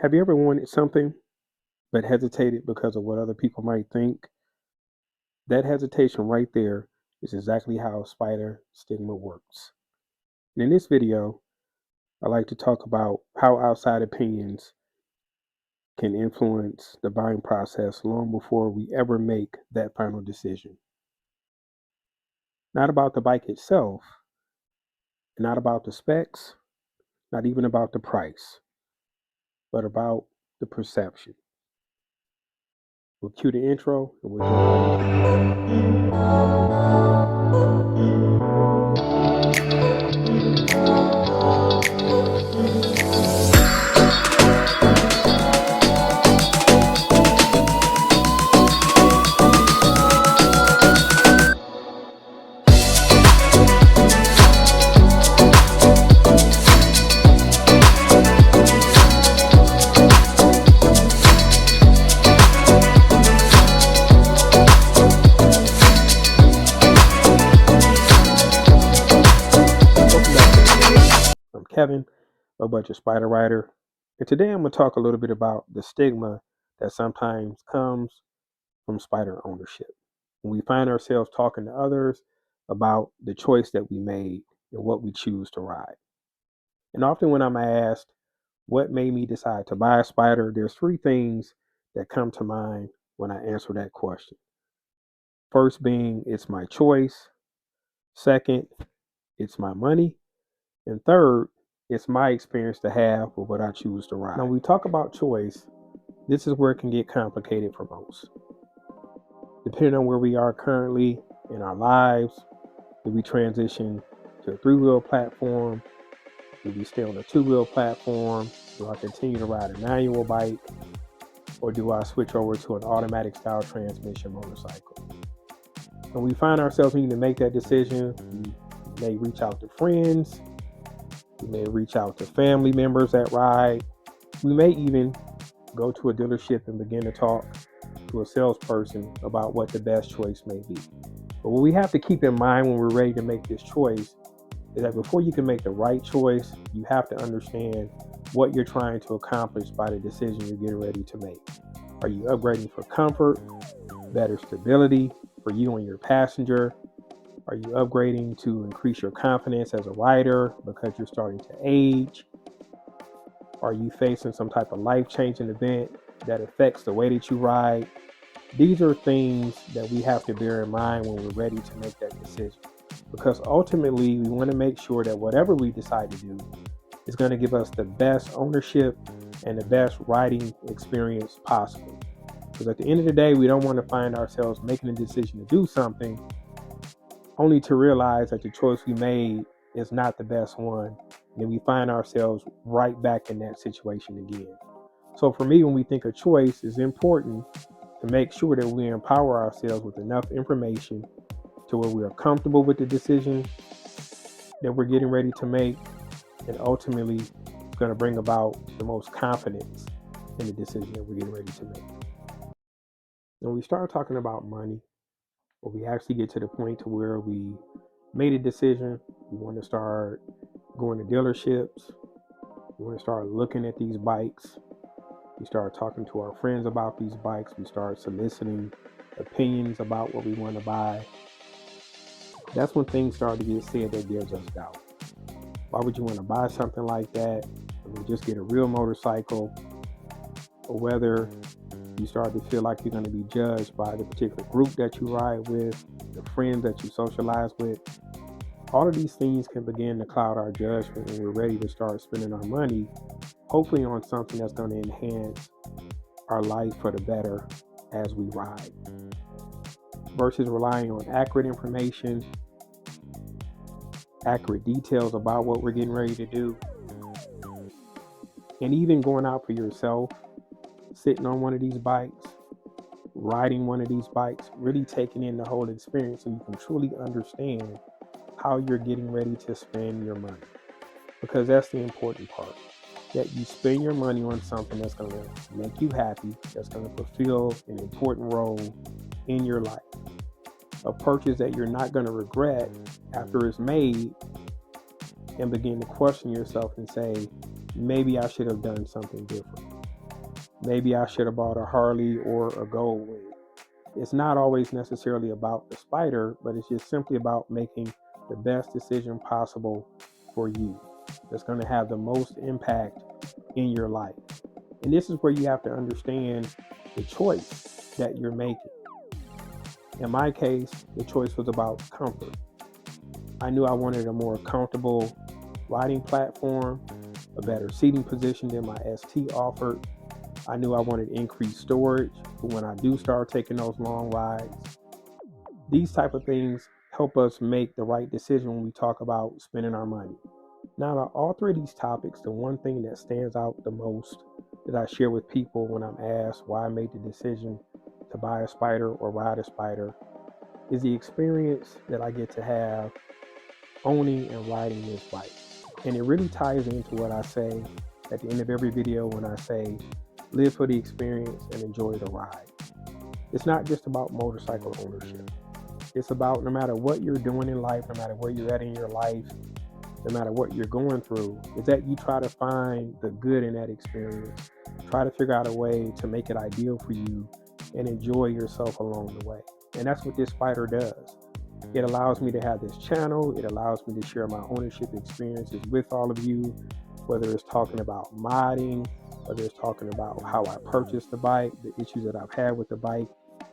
Have you ever wanted something but hesitated because of what other people might think? That hesitation right there is exactly how Spyder Stigma works. And in this video, I like to talk about how outside opinions can influence the buying process long before we ever make that final decision. Not about the bike itself, not about the specs, not even about the price, but about the perception. We'll cue the intro and we'll jump I'm Kevin, a budget spider rider, and today I'm going to talk a little bit about the stigma that sometimes comes from spider ownership. When we find ourselves talking to others about the choice that we made and what we choose to ride. And often when I'm asked what made me decide to buy a spider, there's three things that come to mind when I answer that question. First being it's my choice, second, it's my money, and third, it's my experience to have with what I choose to ride. Now, when we talk about choice, this is where it can get complicated for most. Depending on where we are currently in our lives, do we transition to a three-wheel platform? Do we stay on a two-wheel platform? Do I continue to ride a manual bike? Or do I switch over to an automatic style transmission motorcycle? When we find ourselves needing to make that decision, we may reach out to friends. We may reach out to family members that ride. We may even go to a dealership and begin to talk to a salesperson about what the best choice may be. But what we have to keep in mind when we're ready to make this choice is that before you can make the right choice, you have to understand what you're trying to accomplish by the decision you're getting ready to make. Are you upgrading for comfort, better stability for you and your passenger? Are you upgrading to increase your confidence as a rider because you're starting to age? Are you facing some type of life-changing event that affects the way that you ride? These are things that we have to bear in mind when we're ready to make that decision. Because ultimately, we want to make sure that whatever we decide to do is going to give us the best ownership and the best riding experience possible. Because at the end of the day, we don't want to find ourselves making a decision to do something only to realize that the choice we made is not the best one. And then we find ourselves right back in that situation again. So for me, when we think of choice, it's important to make sure that we empower ourselves with enough information to where we are comfortable with the decision that we're getting ready to make, and ultimately it's going to bring about the most confidence in the decision that we're getting ready to make. When we start talking about money, or we actually get to the point to where we made a decision, we want to start going to dealerships, we want to start looking at these bikes, we start talking to our friends about these bikes, we start soliciting opinions about what we want to buy. That's when things start to get said that gives us doubt. Why would you want to buy something like that? I mean, just get a real motorcycle. Or whether you start to feel like you're going to be judged by the particular group that you ride with, the friends that you socialize with. All of these things can begin to cloud our judgment when we're ready to start spending our money, hopefully on something that's going to enhance our life for the better as we ride. Versus relying on accurate information, accurate details about what we're getting ready to do, and even going out for yourself, sitting on one of these bikes, riding one of these bikes, really taking in the whole experience so you can truly understand how you're getting ready to spend your money. Because that's the important part, that you spend your money on something that's going to make you happy, that's going to fulfill an important role in your life. A purchase that you're not going to regret after it's made, and begin to question yourself and say, maybe I should have done something different. Maybe I should have bought a Harley or a Gold Wing. It's not always necessarily about the Spyder, but it's just simply about making the best decision possible for you that's going to have the most impact in your life. And this is where you have to understand the choice that you're making. In my case, the choice was about comfort. I knew I wanted a more comfortable riding platform, a better seating position than my ST offered. I knew I wanted increased storage for when I do start taking those long rides. These type of things help us make the right decision when we talk about spending our money. Now, to all three of these topics, the one thing that stands out the most that I share with people when I'm asked why I made the decision to buy a Spyder or ride a Spyder is the experience that I get to have owning and riding this bike. And it really ties into what I say at the end of every video when I say, live for the experience and enjoy the ride. It's not just about motorcycle ownership. It's about no matter what you're doing in life, no matter where you're at in your life, no matter what you're going through, is that you try to find the good in that experience. Try to figure out a way to make it ideal for you and enjoy yourself along the way. And that's what this Spyder does. It allows me to have this channel. It allows me to share my ownership experiences with all of you, whether it's talking about modding, whether it's talking about how I purchased the bike, the issues that I've had with the bike.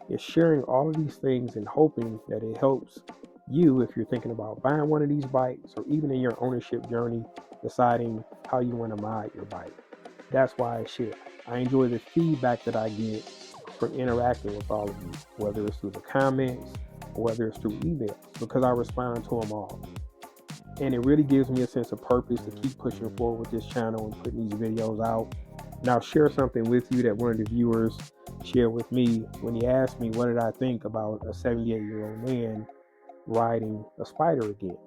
It's sharing all of these things and hoping that it helps you if you're thinking about buying one of these bikes, or even in your ownership journey, deciding how you want to mod your bike. That's why I share. I enjoy the feedback that I get from interacting with all of you, whether it's through the comments or whether it's through emails, because I respond to them all. And it really gives me a sense of purpose to keep pushing forward with this channel and putting these videos out. And I'll share something with you that one of the viewers shared with me when he asked me what did I think about a 78-year-old man riding a Spyder again.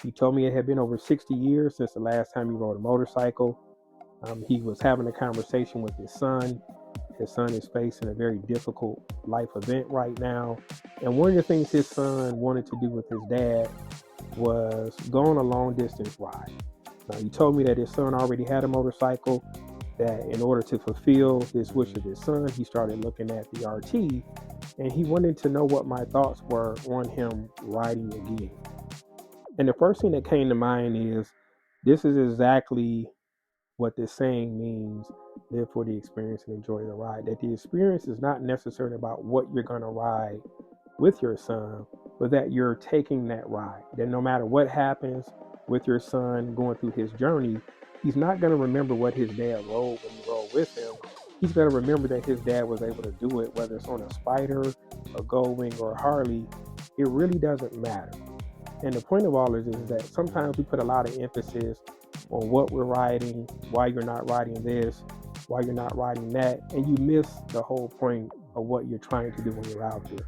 He told me it had been over 60 years since the last time he rode a motorcycle. He was having a conversation with his son. His son is facing a very difficult life event right now. And one of the things his son wanted to do with his dad was go on a long distance ride. Now, he told me that his son already had a motorcycle, that in order to fulfill this wish of his son, he started looking at the RT, and he wanted to know what my thoughts were on him riding again. And the first thing that came to mind is this is exactly what this saying means: live for the experience and enjoy the ride. That the experience is not necessarily about what you're going to ride with your son, but that you're taking that ride. That no matter what happens with your son going through his journey, he's not going to remember what his dad rode when he rode with him. He's going to remember that his dad was able to do it, whether it's on a Spyder, a Gold Wing, or a Harley. It really doesn't matter. And the point of all of this is that sometimes we put a lot of emphasis on what we're riding, why you're not riding this, why you're not riding that, and you miss the whole point of what you're trying to do when you're out there.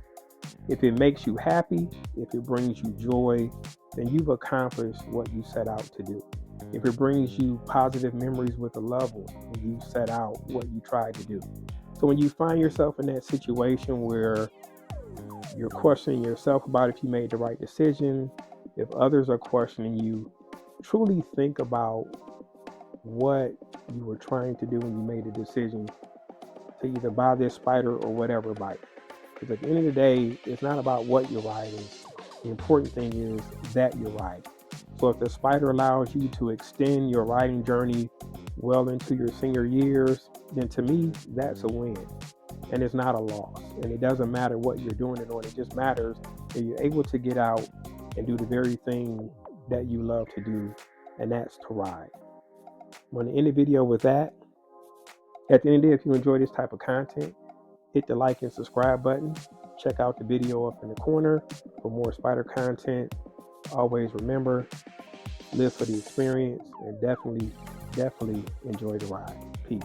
If it makes you happy, if it brings you joy, then you've accomplished what you set out to do. If it brings you positive memories with a loved one, then you've set out what you tried to do. So when you find yourself in that situation where you're questioning yourself about if you made the right decision, if others are questioning you, truly think about what you were trying to do when you made a decision to either buy this Spyder or whatever bike. Because at the end of the day, it's not about what you're riding. The important thing is that you're riding. So if the Spyder allows you to extend your riding journey well into your senior years, then to me, that's a win. And it's not a loss. And it doesn't matter what you're doing it on. It just matters that you're able to get out and do the very thing that you love to do, and that's to ride. I'm going to end the video with that. At the end of the day, if you enjoy this type of content, hit the like and subscribe button. Check out the video up in the corner for more Spyder content. Always remember, live for the experience, and definitely enjoy the ride. Peace.